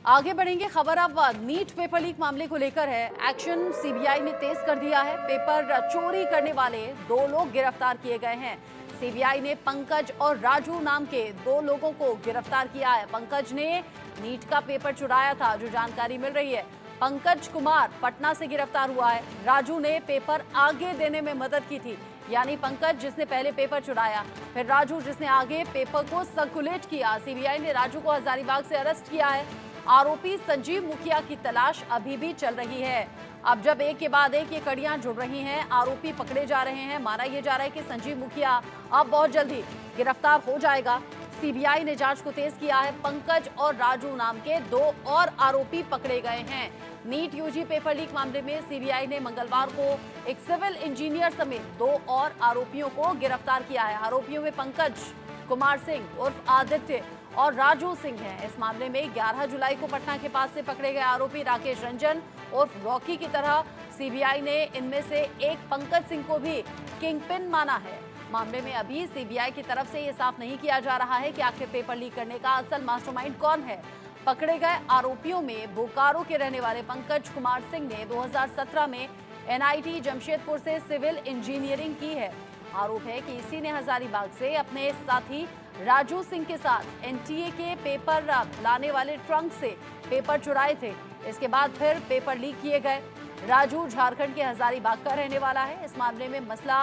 आगे बढ़ेंगे। खबर अब नीट पेपर लीक मामले को लेकर है। एक्शन सीबीआई ने तेज कर दिया है। पेपर चोरी करने वाले 2 लोग गिरफ्तार किए गए हैं। सीबीआई ने पंकज और राजू नाम के 2 लोगों को गिरफ्तार किया है। पंकज ने नीट का पेपर चुराया था, जो जानकारी मिल रही है। पंकज कुमार पटना से गिरफ्तार हुआ है। राजू ने पेपर आगे देने में मदद की थी, यानी पंकज जिसने पहले पेपर चुराया, फिर राजू जिसने आगे पेपर को सर्कुलेट किया। सीबीआई ने राजू को हजारीबाग से अरेस्ट किया है। आरोपी संजीव मुखिया की तलाश अभी भी चल रही है। अब जब एक के बाद एक ये कड़ियां जुड़ रही हैं, आरोपी पकड़े जा रहे हैं। माना यह जा रहा है कि संजीव मुखिया अब बहुत जल्दी गिरफ्तार हो जाएगा। सीबीआई ने जांच को तेज किया है। पंकज और राजू नाम के 2 और आरोपी पकड़े गए हैं। नीट यूजी पेपर लीक मामले में सीबीआई ने मंगलवार को एक सिविल इंजीनियर समेत 2 और आरोपियों को गिरफ्तार किया है। आरोपियों में पंकज कुमार सिंह उर्फ आदित्य और राजू सिंह हैं। इस मामले में 11 जुलाई को पटना के पास से पकड़े गए आरोपी राकेश रंजन उर्फ रॉकी की तरह सीबीआई ने इनमें से एक पंकज सिंह को भी किंगपिन माना है। मामले में अभी सीबीआई की तरफ से ये साफ नहीं किया जा रहा है कि आखिर पेपर लीक करने का असल मास्टरमाइंड कौन है। पकड़े गए आरोपियों में बोकारो के रहने वाले पंकज कुमार सिंह ने 2017 में एनआईटी जमशेदपुर से सिविल इंजीनियरिंग की है। आरोप है कि इसी ने हजारीबाग से अपने साथी राजू सिंह के साथ एनटीए के पेपर लाने वाले ट्रंक से पेपर चुराए थे। इसके बाद फिर पेपर लीक किए गए। राजू झारखंड के हजारीबाग का रहने वाला है। इस मामले में मसला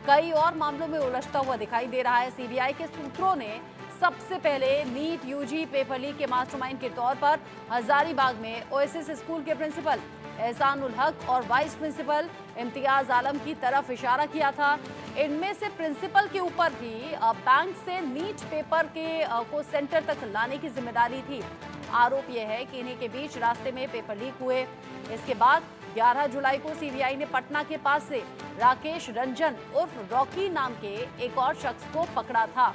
कई और मामलों में उलझता हुआ दिखाई दे रहा है। सीबीआई के सूत्रों ने सबसे पहले नीट यूजी पेपर लीक के मास्टरमाइंड के तौर पर हजारीबाग में ओएसिस स्कूल के प्रिंसिपल एहसानुल हक और वाइस प्रिंसिपल इम्तियाज आलम की तरफ इशारा किया था। इनमें से प्रिंसिपल के ऊपर भी बैंक से नीट पेपर को सेंटर तक लाने की जिम्मेदारी थी। आरोप यह है कि इन्हीं के बीच रास्ते में पेपर लीक हुए। इसके बाद 11 जुलाई को सीबीआई ने पटना के पास से राकेश रंजन उर्फ रॉकी नाम के एक और शख्स को पकड़ा था।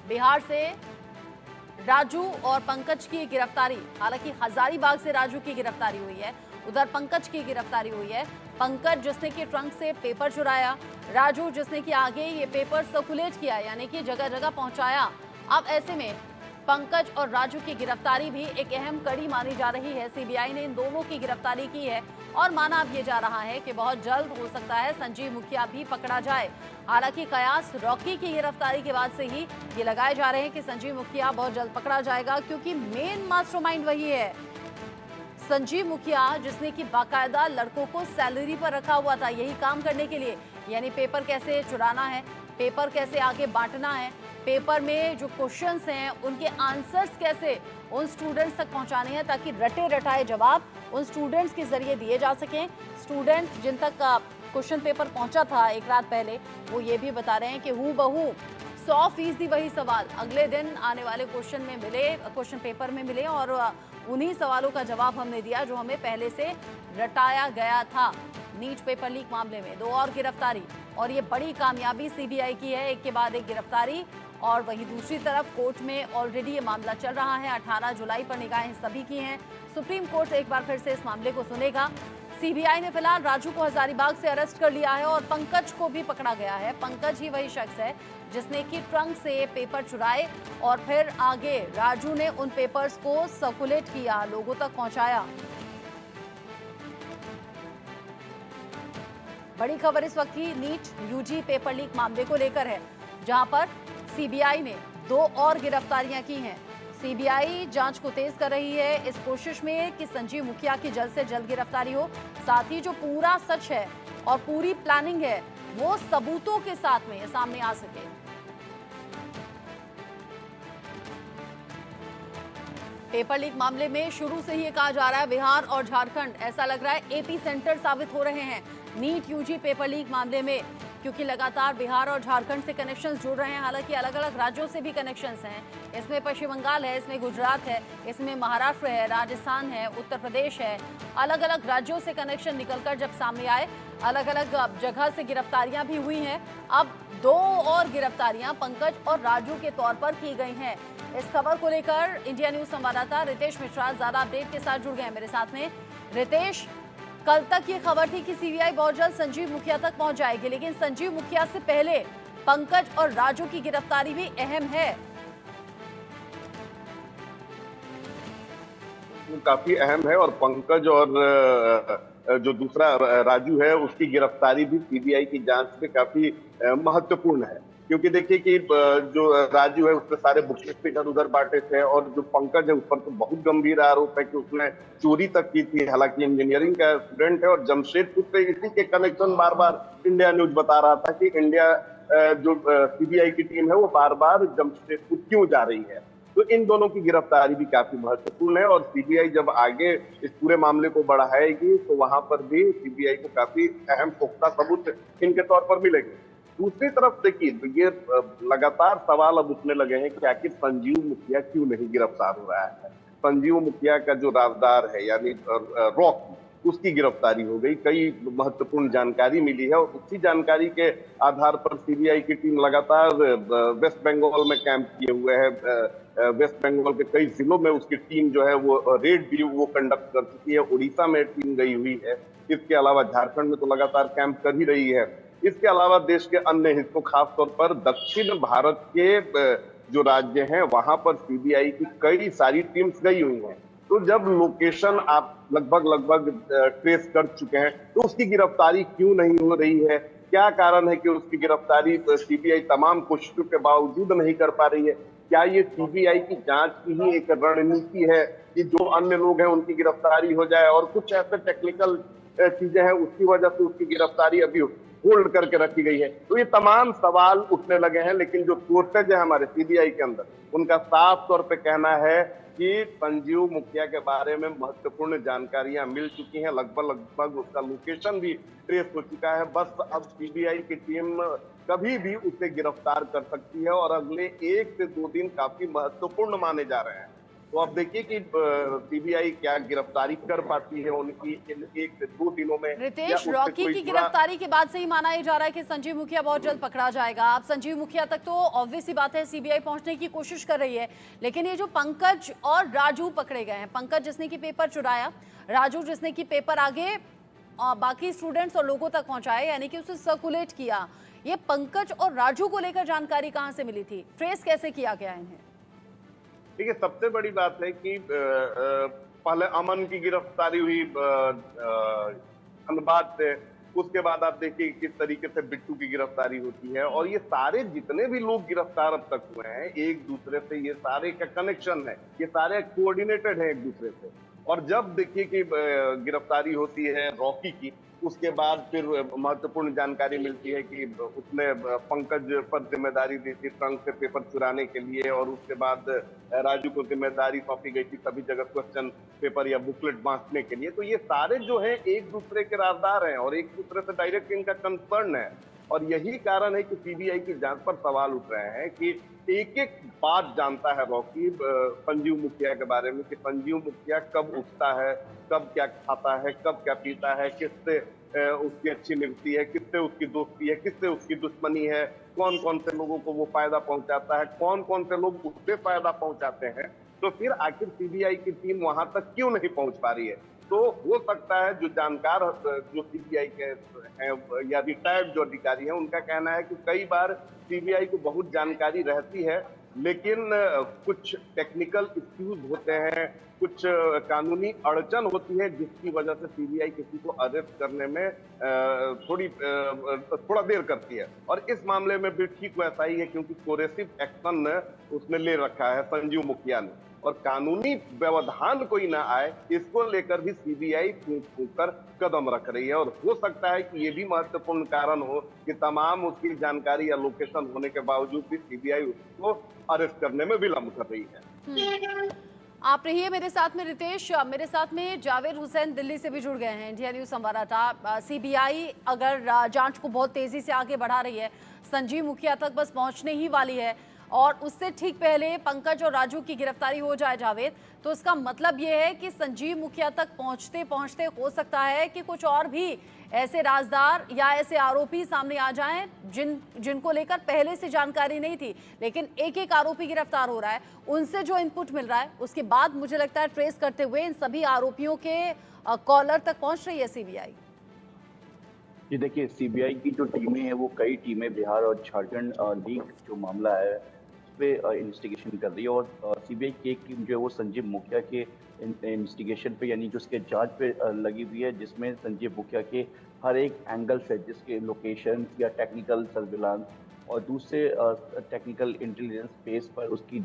बिहार से राजू और पंकज की गिरफ्तारी, हालांकि हजारीबाग से राजू की गिरफ्तारी हुई है, उधर पंकज की गिरफ्तारी हुई है। पंकज जिसने कि ट्रंक से पेपर चुराया, राजू जिसने कि आगे ये पेपर सर्कुलेट किया, यानी कि जगह जगह पहुंचाया। अब ऐसे में पंकज और राजू की गिरफ्तारी भी एक अहम कड़ी मानी जा रही है। सीबीआई ने इन दोनों की गिरफ्तारी की है और माना अब ये जा रहा है कि बहुत जल्द हो सकता है संजीव मुखिया भी पकड़ा जाए। हालांकि कयास रॉकी की गिरफ्तारी के बाद से ही ये लगाए जा रहे हैं कि संजीव मुखिया बहुत जल्द पकड़ा जाएगा, क्योंकि मेन मास्टरमाइंड वही है। संजीव मुखिया जिसने कि बाकायदा लड़कों को सैलरी पर रखा हुआ था यही काम करने के लिए, यानी पेपर कैसे चुराना है, पेपर कैसे आगे बांटना है, पेपर में जो क्वेश्चंस हैं उनके आंसर्स कैसे उन स्टूडेंट्स तक पहुंचाने हैं ताकि रटे रटाए जवाब उन स्टूडेंट्स के जरिए दिए जा सकें। स्टूडेंट्स जिन तक क्वेश्चन पेपर पहुंचा था एक रात पहले, वो ये भी बता रहे हैं कि हूबहू 100% वही सवाल अगले दिन आने वाले क्वेश्चन में मिले, क्वेश्चन पेपर में मिले और उन्हीं सवालों का जवाब हमने दिया जो हमें पहले से रटाया गया था। नीट पेपर लीक मामले में 2 और गिरफ्तारी, और ये बड़ी कामयाबी सीबीआई की है, एक के बाद एक गिरफ्तारी। और वहीं दूसरी तरफ कोर्ट में ऑलरेडी ये मामला चल रहा है। 18 जुलाई पर निगाहें सभी की हैं। सुप्रीम कोर्ट एक बार फिर से इस मामले को सुनेगा। सीबीआई ने फिलहाल राजू को हजारीबाग से अरेस्ट कर लिया है और पंकज को भी पकड़ा गया है। पंकज ही वही शख्स है जिसने कि ट्रंक से पेपर चुराए और फिर आगे राजू ने उन पेपर्स को सर्कुलेट किया, लोगों तक पहुंचाया। बड़ी खबर इस वक्त की नीट यूजी पेपर लीक मामले को लेकर है, जहां पर सीबीआई ने 2 और गिरफ्तारियां की हैं। सीबीआई जांच को तेज कर रही है इस कोशिश में कि संजीव मुखिया की जल्द से जल्द गिरफ्तारी हो। साथ ही जो पूरा सच है और पूरी प्लानिंग है वो सबूतों के साथ में सामने आ सके। पेपर लीक मामले में शुरू से ही ये कहा जा रहा है बिहार और झारखंड ऐसा लग रहा है एपी सेंटर साबित हो रहे हैं नीट यूजी पेपर लीक मामले में, क्योंकि लगातार बिहार और झारखंड से कनेक्शंस जुड़ रहे हैं। हालांकि अलग अलग राज्यों से भी कनेक्शंस हैं। इसमें पश्चिम बंगाल है, इसमें गुजरात है, इसमें महाराष्ट्र है, राजस्थान है, उत्तर प्रदेश है। अलग अलग राज्यों से कनेक्शन निकलकर जब सामने आए, अलग अलग जगह से गिरफ्तारियां भी हुई हैं। अब 2 और गिरफ्तारियां पंकज और राजू के तौर पर की गई हैं। इस खबर को लेकर इंडिया न्यूज संवाददाता रितेश मिश्रा ज्यादा अपडेट के साथ जुड़ गए हैं मेरे साथ में। रितेश, कल तक ये खबर थी कि सीबीआई बहुत जल्द संजीव मुखिया तक पहुंच जाएगी, लेकिन संजीव मुखिया से पहले पंकज और राजू की गिरफ्तारी भी अहम है। वो काफी अहम है और पंकज और जो दूसरा राजू है उसकी गिरफ्तारी भी सीबीआई की जांच में काफी महत्वपूर्ण है। क्योंकि देखिए कि जो राजू है उसके सारे बुकलेट इधर उधर बांटे थे और जो पंकज है उस पर तो बहुत गंभीर आरोप है कि उसने चोरी तक की थी। हालांकि इंजीनियरिंग का स्टूडेंट है और जमशेदपुर से इसी के कनेक्शन बार बार इंडिया न्यूज बता रहा था कि इंडिया जो सीबीआई की टीम है वो बार बार जमशेदपुर क्यों जा रही है। तो इन दोनों की गिरफ्तारी भी काफी महत्वपूर्ण है और सीबीआई जब आगे इस पूरे मामले को बढ़ाएगी तो वहां पर भी सीबीआई को काफी अहम पुख्ता सबूत इनके तौर पर मिलेंगे। दूसरी तरफ देखिए ये लगातार सवाल अब उठने लगे हैं कि आखिर संजीव मुखिया क्यों नहीं गिरफ्तार हो रहा है। संजीव मुखिया का जो राजदार है यानी रॉकी उसकी गिरफ्तारी हो गई। कई महत्वपूर्ण जानकारी मिली है और उसी जानकारी के आधार पर सीबीआई की टीम लगातार वेस्ट बंगाल में कैंप किए हुए है। वेस्ट बंगाल के कई जिलों में उसकी टीम जो है वो रेड भी वो कंडक्ट कर चुकी है। उड़ीसा में टीम गई हुई है। इसके अलावा झारखंड में तो लगातार कैंप कर ही रही है। इसके अलावा देश के अन्य हिस्सों खासतौर पर दक्षिण भारत के जो राज्य हैं वहां पर सीबीआई की कई सारी टीम्स गई हुई हैं। तो जब लोकेशन आप लगभग ट्रेस कर चुके हैं तो उसकी गिरफ्तारी क्यों नहीं हो रही है? क्या कारण है कि उसकी गिरफ्तारी सीबीआई तमाम कोशिशों के बावजूद नहीं कर पा रही है? क्या ये सीबीआई की जांच की ही एक रणनीति है कि जो अन्य लोग हैं उनकी गिरफ्तारी हो जाए और कुछ ऐसे टेक्निकल चीजें हैं उसकी वजह से उसकी गिरफ्तारी अभी होल्ड करके रखी गई है? तो ये तमाम सवाल उठने लगे हैं। लेकिन जो सोर्सेज है हमारे सीबीआई के अंदर उनका साफ तौर पे कहना है कि संजीव मुखिया के बारे में महत्वपूर्ण जानकारियां मिल चुकी हैं। लगभग उसका लोकेशन भी ट्रेस हो चुका है। बस अब सीबीआई की टीम कभी भी उसे गिरफ्तार कर सकती है और अगले 1 से 2 दिन काफी महत्वपूर्ण माने जा रहे हैं। तो अब देखिए कि सीबीआई क्या गिरफ्तारी कर पाती है उनकी इन 1 से 2 दिनों में। रितेश, रॉकी की गिरफ्तारी के बाद से ही माना जा रहा है कि संजीव मुखिया बहुत जल्द पकड़ा जाएगा। अब संजीव मुखिया तक तो ऑब्वियस ही बात है सीबीआई पहुंचने की कोशिश कर रही है, लेकिन ये जो पंकज और राजू पकड़े गए हैं, पंकज जिसने की पेपर चुराया, राजू जिसने की पेपर आगे बाकी स्टूडेंट्स और लोगों तक पहुंचाए यानी कि उसे सर्कुलेट किया, ये पंकज और राजू को लेकर जानकारी कहां से मिली थी? ट्रेस कैसे किया गया इन्हें? देखिए सबसे बड़ी बात है कि पहले अमन की गिरफ्तारी हुई धनबाद से। उसके बाद आप देखिए किस तरीके से बिट्टू की गिरफ्तारी होती है और ये सारे जितने भी लोग गिरफ्तार अब तक हुए हैं एक दूसरे से, ये सारे का कनेक्शन है, ये सारे कोऑर्डिनेटेड है एक दूसरे से। और जब देखिए कि गिरफ्तारी होती है रॉकी की, उसके बाद फिर महत्वपूर्ण जानकारी मिलती है कि उसने पंकज पर जिम्मेदारी दी थी ट्रंक से पेपर चुराने के लिए और उसके बाद राजू को जिम्मेदारी सौंपी गई थी सभी जगह क्वेश्चन पेपर या बुकलेट बांटने के लिए। तो ये सारे जो है एक दूसरे के राजदार हैं और एक दूसरे से डायरेक्ट इनका कंसर्न है और यही कारण है कि सीबीआई की जांच पर सवाल उठ रहे हैं कि एक एक बात जानता है रॉकी संजीव मुखिया के बारे में कि संजीव मुखिया कब उठता है, कब क्या खाता है, कब क्या पीता है, किससे उसकी अच्छी मिलती है, किससे उसकी दोस्ती है, किससे उसकी दुश्मनी है, कौन कौन से लोगों को वो फायदा पहुंचाता है, कौन कौन से लोग उससे फायदा पहुंचाते हैं। तो फिर आखिर सीबीआई की टीम वहां तक क्यों नहीं पहुंच पा रही है? तो हो सकता है जो जानकार जो सीबीआई के हैं या रिटायर्ड जो अधिकारी हैं उनका कहना है कि कई बार सीबीआई को बहुत जानकारी रहती है लेकिन कुछ टेक्निकल इश्यूज होते हैं, कुछ कानूनी अड़चन होती है जिसकी वजह से सीबीआई किसी को अरेस्ट करने में थोड़ा देर करती है। और इस मामले में भी ठीक वैसा ही है क्योंकि कोरेसिव एक्शन उसने ले रखा है संजीव मुखिया ने और कानूनी व्यवधान कोई ना आए इसको लेकर भी सीबीआई फूंक कर कदम रख रही है। और हो सकता है कि ये भी महत्वपूर्ण कारण हो कि तमाम उसकी जानकारी या लोकेशन होने के बावजूद भी सीबीआई उसको अरेस्ट करने में विलंब कर रही है। आप रहिए मेरे साथ में रितेश, मेरे साथ में जावेद हुसैन दिल्ली से भी जुड़ गए हैं, इंडिया न्यूज संवाददाता। सीबीआई अगर जांच को बहुत तेजी से आगे बढ़ा रही है, संजीव मुखिया तक बस पहुंचने ही वाली है और उससे ठीक पहले पंकज और राजू की गिरफ्तारी हो जाए जावेद, तो इसका मतलब ये है कि संजीव मुखिया तक पहुंचते पहुंचते हो सकता है कि कुछ और भी ऐसे राजदार या ऐसे आरोपी सामने आ जाएं जिनको लेकर पहले से जानकारी नहीं थी, लेकिन एक एक आरोपी गिरफ्तार हो रहा है, उनसे जो इनपुट मिल रहा है उसके बाद मुझे लगता है ट्रेस करते हुए इन सभी आरोपियों के कॉलर तक पहुंच रही है सीबीआई। जी देखिए, सीबीआई की जो टीमें हैं वो कई टीमें बिहार और झारखंड लीक जो मामला है पे इन्वेस्टिगेशन कर रही है। और सीबीआई की एक टीम जो है वो संजीव मुखिया के इन्वेस्टिगेशन पे यानी कि उसके जांच पे लगी हुई है, जिसमें संजीव मुखिया के हर एक एंगल से, जिसके लोकेशन या टेक्निकल सर्विलांस और दूसरे टेक्निकल इंटेलिजेंस बेस पर उसकी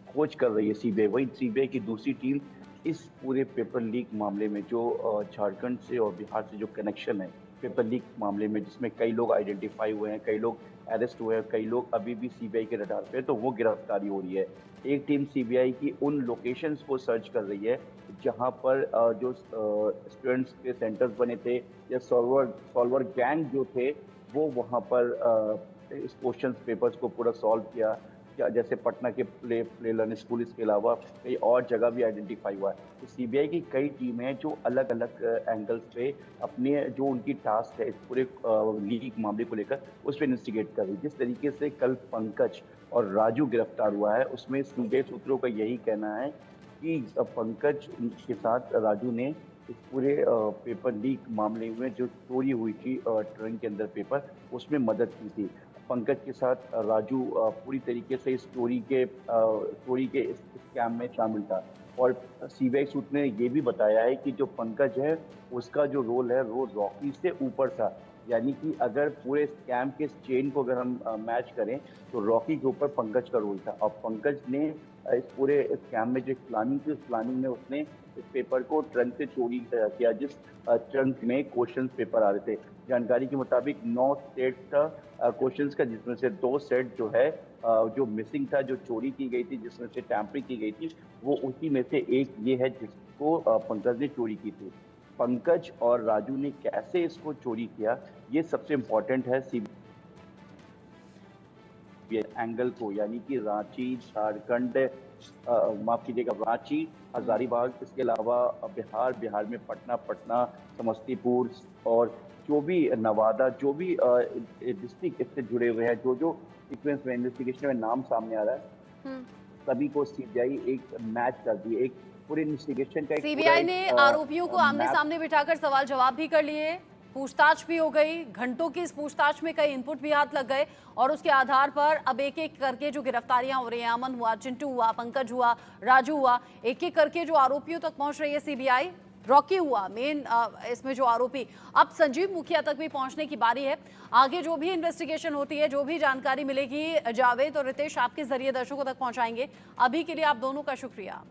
खोज कर रही है सीबीआई। वही सीबीआई की दूसरी टीम इस पूरे पेपर लीक मामले में जो झारखंड से और बिहार से जो कनेक्शन है पेपर लीक मामले में, जिसमें कई लोग आइडेंटिफाई हुए हैं, कई लोग अरेस्ट हुए हैं, कई लोग अभी भी सीबीआई के रडार पे हैं, तो वो गिरफ्तारी हो रही है। एक टीम सीबीआई की उन लोकेशंस को सर्च कर रही है जहां पर जो स्टूडेंट्स के सेंटर्स बने थे या सॉल्वर गैंग जो थे वो वहां पर इस क्वेश्चन पेपर्स को पूरा सॉल्व किया। क्या जैसे पटना के प्ले लर्निंग स्कूल, इसके अलावा कई और जगह भी आइडेंटिफाई हुआ है। तो सीबीआई की कई टीमें हैं जो अलग अलग एंगल्स पे अपने जो उनकी टास्क है इस पूरे लीक मामले को लेकर उस पर इन्वेस्टिगेट कर रही है। जिस तरीके से कल पंकज और राजू गिरफ्तार हुआ है, उसमें सीबीआई सूत्रों का यही कहना है कि पंकज के साथ राजू ने इस पूरे पेपर लीक मामले में जो चोरी हुई थी ट्रेन के अंदर पेपर, उसमें मदद की थी। पंकज के साथ राजू पूरी तरीके से इस चोरी के इस स्कैम में शामिल था। और सीबीआई सूत्र ने ये भी बताया है कि जो पंकज है उसका जो रोल है वो रॉकी से ऊपर था। यानी कि अगर पूरे स्कैम के इस चेन को अगर हम मैच करें तो रॉकी के ऊपर पंकज का रोल था। और पंकज ने इस पूरे स्कैम में जो प्लानिंग थी, उस प्लानिंग में उसने इस पेपर को ट्रंक से चोरी किया, जिस ट्रंक में क्वेश्चन पेपर आ रहे थे। जानकारी के मुताबिक 9 सेट था क्वेश्चंस का, जिसमें से 2 सेट जो है जो मिसिंग था, जो चोरी की गई थी, जिसमें से टैंपरिंग की गई थी, वो उसी में से एक ये है जिसको पंकज ने चोरी की थी। पंकज और राजू ने कैसे इसको चोरी किया, ये सबसे इम्पोर्टेंट है सीबीआई एंगल को, यानी कि रांची, झारखंड, माफ कीजिएगा, रांची, हजारीबाग, इसके अलावा बिहार में पटना, समस्तीपुर और जो भी नवादा, जो भी डिस्ट्रिक्ट इससे जुड़े हुए हैं, जो सीक्वेंस में इन्वेस्टिगेशन में नाम सामने आ रहा है, सभी को सीबीआई एक मैच कर दी, एक पूरे इन्वेस्टिगेशन का। सीबीआई ने आरोपियों को आमने सामने बिठाकर सवाल जवाब भी कर लिए, पूछताछ भी हो गई, घंटों की इस पूछताछ में कई इनपुट भी हाथ लग गए और उसके आधार पर अब एक एक करके जो गिरफ्तारियां हो रही हैं, अमन हुआ, चिंटू हुआ, पंकज हुआ, राजू हुआ, एक एक करके जो आरोपियों तक पहुंच रही है सीबीआई। रॉकी हुआ मेन इसमें जो आरोपी, अब संजीव मुखिया तक भी पहुंचने की बारी है। आगे जो भी इन्वेस्टिगेशन होती है, जो भी जानकारी मिलेगी, जावेद और रितेश आपके जरिए दर्शकों तक पहुंचाएंगे। अभी के लिए आप दोनों का शुक्रिया।